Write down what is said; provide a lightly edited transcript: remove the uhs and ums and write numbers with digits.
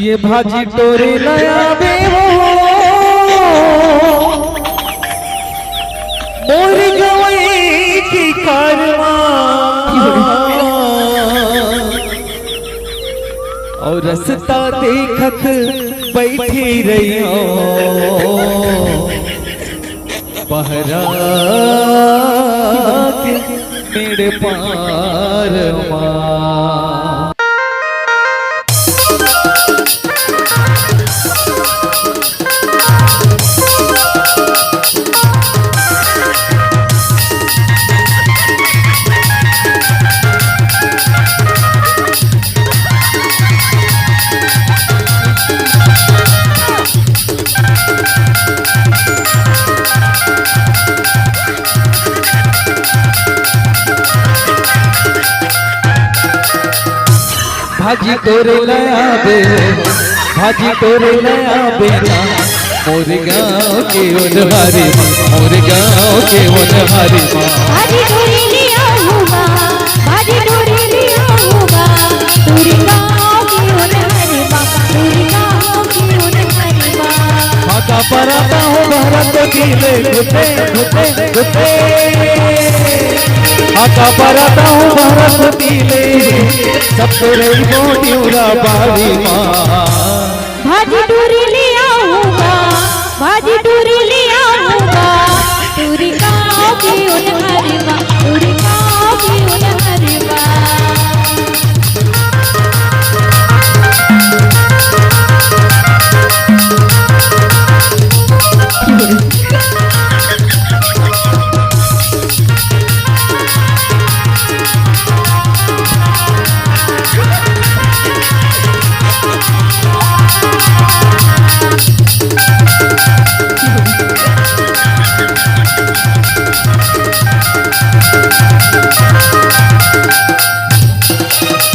ये भाजी टोरे नया बेवो मोर गवई की कारवा और रास्ता देखत बैठी रही पहरा के मेरे पार मां। भाजी तोरे नया बे भाजी तोरे नया बेना मोर गाँव के उनहारी मोर गाँव के उनहारी भाजी तोरे लिया होगा भाजी तोरे लिया होगा तोरे गाँव के उनहारी तोरे गाँव के उनहारी खाता पराता हो भारत की ले घुटे घुटे घुटे खाता पराता हो भारत की ले सब तोरे मोटियूरा बाली माँ। भाजी टूरी लिया होगा भाजी टूरी लिया होगा तोरे गाँव के